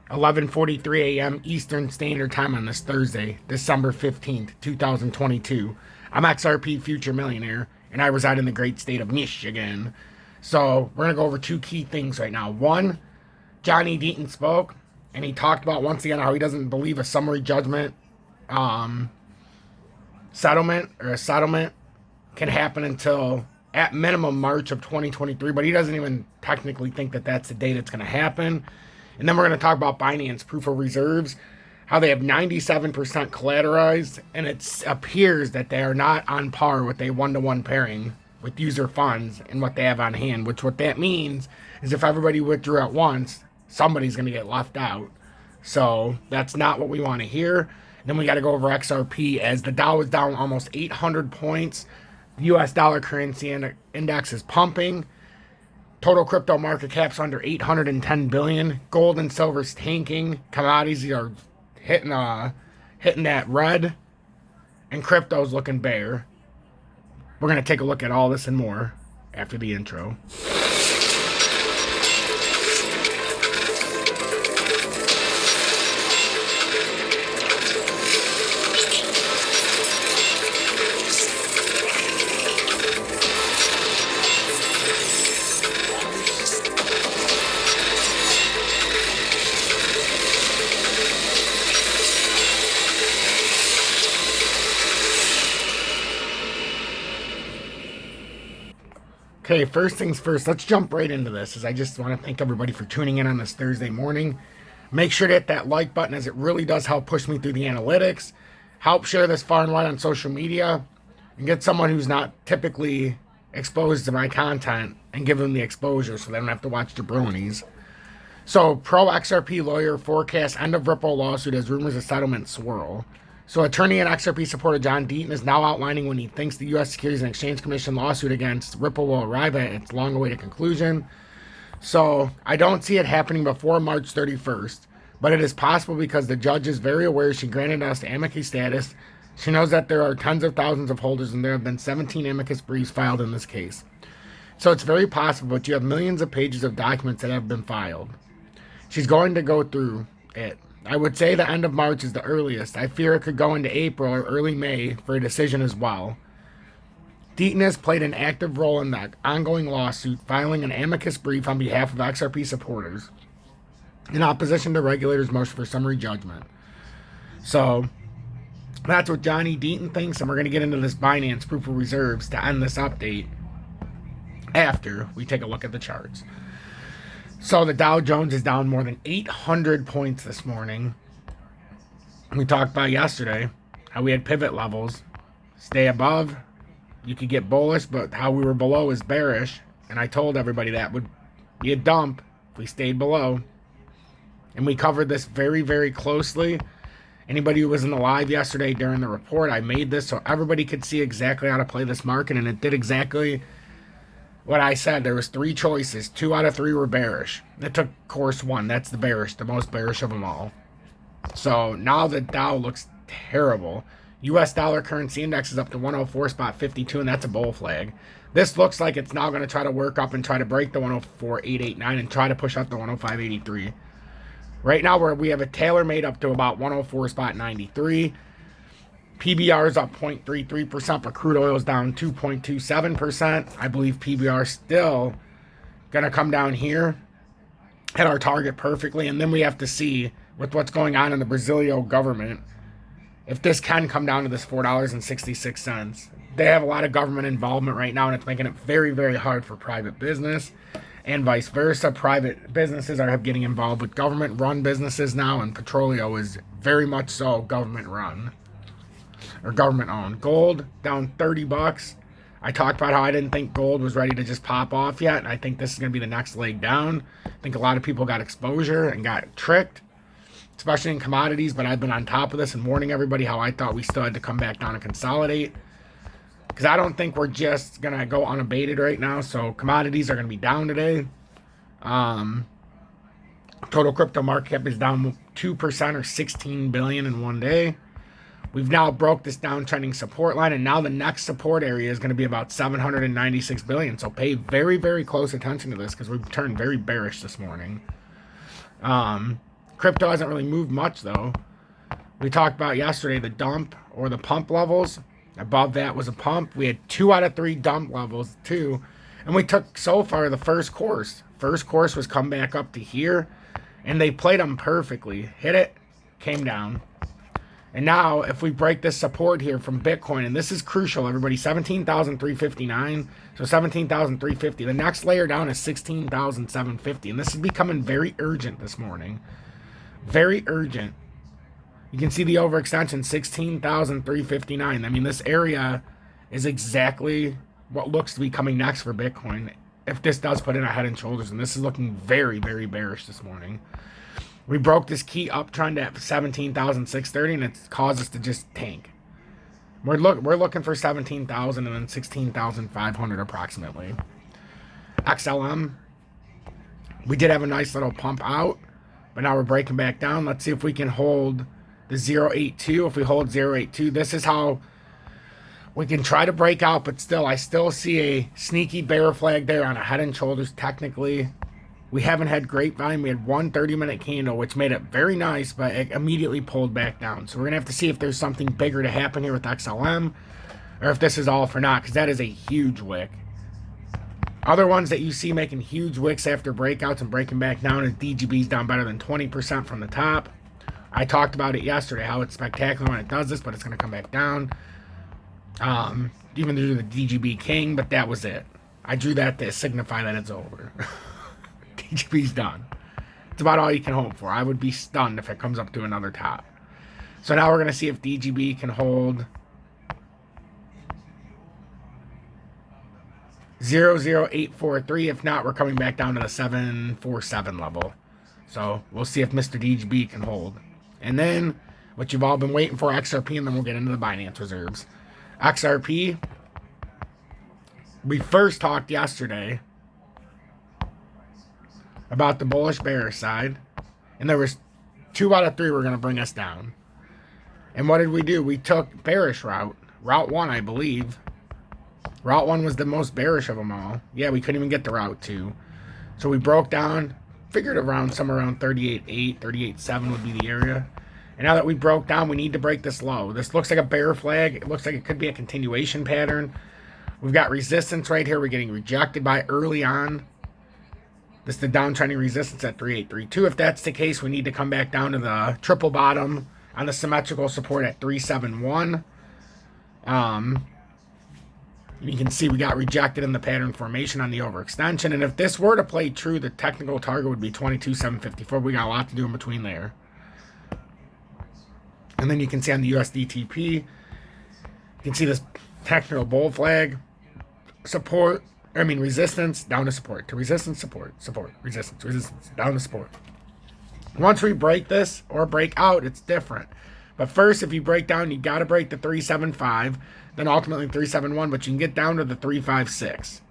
11:43 a.m. Eastern Standard Time on this Thursday, December 15th, 2022. I'm XRP Future Millionaire, and I reside in the great state of Michigan. So we're going to go over two key things right now. One, Johnny Deaton spoke, and he talked about once again how he doesn't believe a summary judgment settlement can happen until at minimum March of 2023, but he doesn't even technically think that that's the date it's going to happen. And then we're going to talk about Binance proof of reserves, how they have 97% collateralized, and it appears that they are not on par with a one-to-one pairing with user funds and what they have on hand, which what that means is if everybody withdrew at once, somebody's going to get left out. So that's not what we want to hear. And then we got to go over XRP as the Dow is down almost 800 points. The US dollar currency index is pumping. Total crypto market cap's under 810 billion. Gold and silver's tanking. Commodities are hitting that red, and crypto's looking bare. We're gonna take a look at all this and more after the intro. Okay, first things first, let's jump right into this, as I just want to thank everybody for tuning in on this Thursday morning. Make sure to hit that like button, as it really does help push me through the analytics. Help share this far and wide on social media, and get someone who's not typically exposed to my content and give them the exposure so they don't have to watch jabronis. So, pro-XRP lawyer forecasts end of Ripple lawsuit as rumors of settlement swirl. So attorney and XRP supporter John Deaton is now outlining when he thinks the U.S. Securities and Exchange Commission lawsuit against Ripple will arrive at its long-awaited conclusion. So I don't see it happening before March 31st, but it is possible because the judge is very aware she granted us amicus status. She knows that there are tens of thousands of holders and there have been 17 amicus briefs filed in this case. So it's very possible, but you have millions of pages of documents that have been filed. She's going to go through it. I would say the end of March is the earliest. I fear it could go into April or early May for a decision as well. Deaton has played an active role in the ongoing lawsuit, filing an amicus brief on behalf of XRP supporters in opposition to regulators' motion for summary judgment. So that's what Johnny Deaton thinks, and we're going to get into this Binance proof of reserves to end this update after we take a look at the charts. So the Dow Jones is down more than 800 points this morning. We talked about yesterday how we had pivot levels. Stay above, you could get bullish, but how we were below is bearish. And I told everybody that would be a dump if we stayed below. And we covered this very, very closely. Anybody who was in the live yesterday during the report, I made this so everybody could see exactly how to play this market, and it did exactly what I said. There was three choices. 2 out of 3 were bearish. It took course 1. That's the bearish, the most bearish of them all. So now the Dow looks terrible. US dollar currency index is up to 104.52, and that's a bull flag. This looks like it's now going to try to work up and try to break the 104.889 and try to push up the 105.83. Right now we have a tailor made up to about 104.93. PBR is up 0.33%, but crude oil is down 2.27%. I believe PBR is still going to come down here, hit our target perfectly, and then we have to see with what's going on in the Brazilian government if this can come down to this $4.66. They have a lot of government involvement right now, and it's making it very, very hard for private business, and vice versa. Private businesses are getting involved with government-run businesses now, and Petroleo is very much so government-run. Or government-owned. Gold down $30. I talked about how I didn't think gold was ready to just pop off yet, and I think this is going to be the next leg down. I think a lot of people got exposure and got tricked, especially in commodities, but I've been on top of this and warning everybody how I thought we still had to come back down and consolidate, because I don't think we're just going to go unabated right now. So commodities are going to be down today. Total crypto market cap is down 2% or 16 billion in one day. We've now broke this downtrending support line, and now the next support area is going to be about 796 billion. So pay very, very close attention to this, because we've turned very bearish this morning. Crypto hasn't really moved much, though. We talked about yesterday the dump or the pump levels. Above that was a pump. We had 2 out of 3 dump levels, too. And we took, so far, the first course. First course was come back up to here. And they played them perfectly. Hit it, came down. And now, if we break this support here from Bitcoin, and this is crucial, everybody, 17,359, so 17,350. The next layer down is 16,750, and this is becoming very urgent this morning. Very urgent. You can see the overextension, 16,359. I mean, this area is exactly what looks to be coming next for Bitcoin, if this does put in a head and shoulders, and this is looking very, very bearish this morning. We broke this key uptrend at 17,630, and it's caused us to just tank. We're looking for 17,000 and then 16,500 approximately. XLM, we did have a nice little pump out, but now we're breaking back down. Let's see if we can hold the 082. If we hold 082, this is how we can try to break out, but still, I still see a sneaky bear flag there on a head and shoulders technically. We haven't had great volume. We had one 30-minute candle, which made it very nice, but it immediately pulled back down. So we're going to have to see if there's something bigger to happen here with XLM, or if this is all for naught, because that is a huge wick. Other ones that you see making huge wicks after breakouts and breaking back down is DGB's down better than 20% from the top. I talked about it yesterday, how it's spectacular when it does this, but it's going to come back down. Even through the DGB King, but that was it. I drew that to signify that it's over. DGB's done. It's about all you can hope for. I would be stunned if it comes up to another top. So now we're going to see if DGB can hold 00843. If not, we're coming back down to the 747 level. So we'll see if Mr. DGB can hold. And then, what you've all been waiting for, XRP, and then we'll get into the Binance reserves. XRP, we first talked yesterday about the bullish bearish side, and there was 2 out of 3 were going to bring us down. And what did we do? We took bearish route 1, I believe. Route 1 was the most bearish of them all. Yeah, we couldn't even get to route 2. So we broke down, figured around somewhere around 38.8, 38.7 would be the area. And now that we broke down, we need to break this low. This looks like a bear flag. It looks like it could be a continuation pattern. We've got resistance right here. We're getting rejected by early on. This is the downtrending resistance at 3832. If that's the case, we need to come back down to the triple bottom on the symmetrical support at 371. You can see we got rejected in the pattern formation on the overextension. And if this were to play true, the technical target would be 22,754. We got a lot to do in between there. And then you can see on the USDTP, you can see this technical bull flag, support, resistance, down to support, to resistance, support, support, resistance, resistance, down to support. Once we break this or break out, it's different. But first, if you break down, you got to break the 375, then ultimately 371, but you can get down to the 356.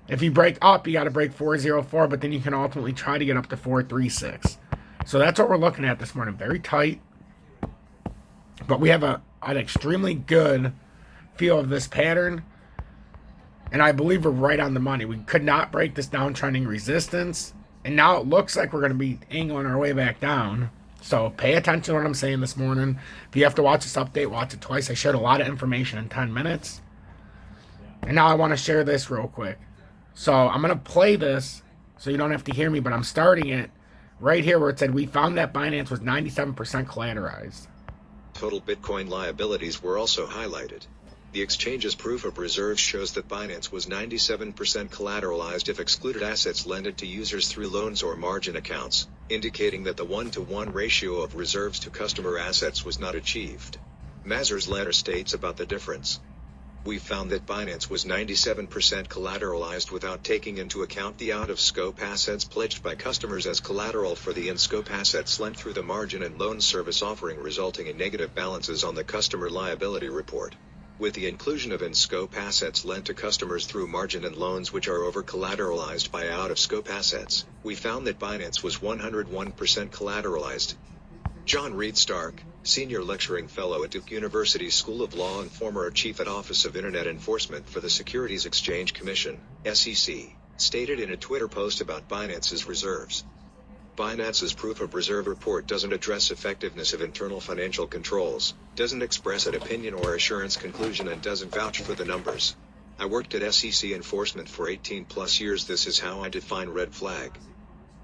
If you break up, you got to break 404, but then you can ultimately try to get up to 436. So that's what we're looking at this morning. Very tight. But we have an extremely good feel of this pattern. And I believe we're right on the money. We could not break this downtrending resistance. And now it looks like we're going to be angling our way back down. So pay attention to what I'm saying this morning. If you have to watch this update, watch it twice. I shared a lot of information in 10 minutes. And now I want to share this real quick. So I'm going to play this so you don't have to hear me, but I'm starting it right here where it said we found that Binance was 97% collateralized. Total Bitcoin liabilities were also highlighted. The exchange's proof of reserves shows that Binance was 97% collateralized if excluded assets lended to users through loans or margin accounts, indicating that the 1-to-1 ratio of reserves to customer assets was not achieved. Mazur's letter states about the difference. We found that Binance was 97% collateralized without taking into account the out-of-scope assets pledged by customers as collateral for the in-scope assets lent through the margin and loan service offering, resulting in negative balances on the customer liability report. With the inclusion of in-scope assets lent to customers through margin and loans which are over-collateralized by out-of-scope assets, we found that Binance was 101% collateralized. John Reed Stark, Senior Lecturing Fellow at Duke University School of Law and former Chief at Office of Internet Enforcement for the Securities Exchange Commission, SEC, stated in a Twitter post about Binance's reserves. Binance's proof of reserve report doesn't address effectiveness of internal financial controls, doesn't express an opinion or assurance conclusion, and doesn't vouch for the numbers. I worked at SEC enforcement for 18 plus years. This is how I define red flag.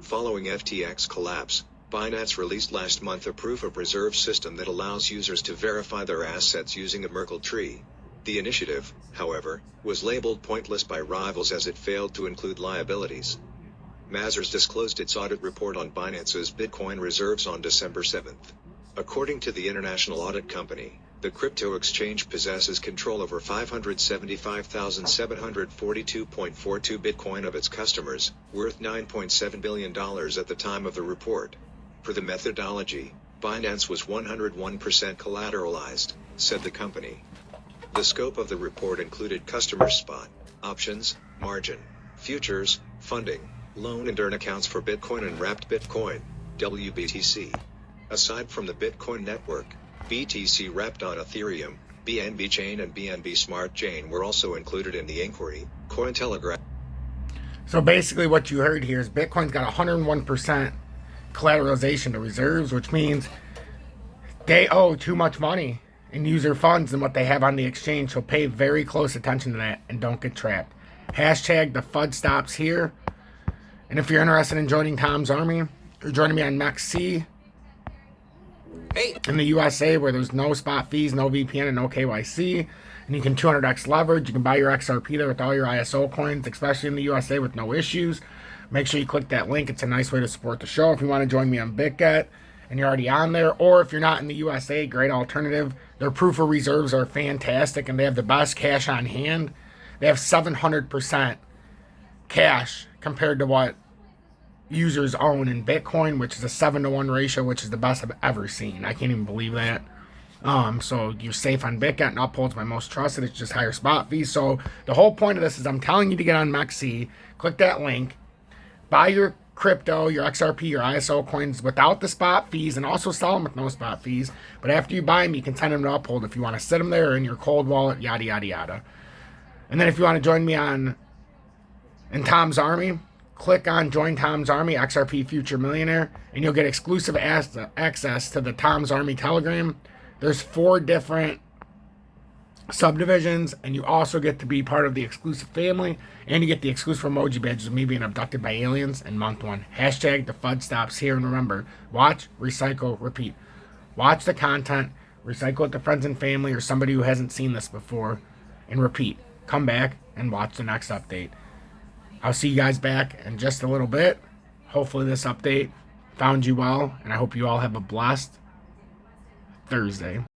Following FTX collapse, Binance released last month a proof of reserve system that allows users to verify their assets using a Merkle tree. The initiative, however, was labeled pointless by rivals as it failed to include liabilities. Mazars disclosed its audit report on Binance's Bitcoin reserves on December 7th. According to the International Audit Company, the crypto exchange possesses control over 575,742.42 Bitcoin of its customers, worth $9.7 billion at the time of the report. Per the methodology, Binance was 101% collateralized, said the company. The scope of the report included customer spot, options, margin, futures, funding, loan and earn accounts for Bitcoin and wrapped Bitcoin, WBTC. Aside from the Bitcoin network, BTC wrapped on Ethereum, BNB Chain and BNB Smart Chain were also included in the inquiry, Cointelegraph. So basically what you heard here is Bitcoin's got 101% collateralization to reserves, which means they owe too much money in user funds than what they have on the exchange. So pay very close attention to that and don't get trapped. Hashtag the FUD stops here. And if you're interested in joining Tom's Army, or joining me on MEXC in the USA, where there's no spot fees, no VPN, and no KYC, and you can 200x leverage, you can buy your XRP there with all your ISO coins, especially in the USA with no issues. Make sure you click that link. It's a nice way to support the show. If you want to join me on BitGet and you're already on there, or if you're not in the USA, great alternative. Their proof of reserves are fantastic, and they have the best cash on hand. They have 700% cash compared to what users own in Bitcoin, which is a 7-to-1 ratio, which is the best I've ever seen. I can't even believe that. So you're safe on BitGet, and Uphold's my most trusted. It's just higher spot fees. So the whole point of this is I'm telling you to get on MEXC, click that link, buy your crypto, your XRP, your ISO coins without the spot fees, and also sell them with no spot fees. But after you buy them, you can send them to Uphold if you want to sit them there or in your cold wallet, yada, yada, yada. And then if you want to join me in Tom's Army, click on Join Tom's Army, XRP Future Millionaire, and you'll get exclusive access to the Tom's Army Telegram. There's 4 different subdivisions, and you also get to be part of the exclusive family, and you get the exclusive emoji badges of me being abducted by aliens in month 1. Hashtag the FUD stops here, and remember, watch, recycle, repeat. Watch the content, recycle it to friends and family or somebody who hasn't seen this before, and repeat. Come back and watch the next update. I'll see you guys back in just a little bit. Hopefully this update found you well, and I hope you all have a blessed Thursday.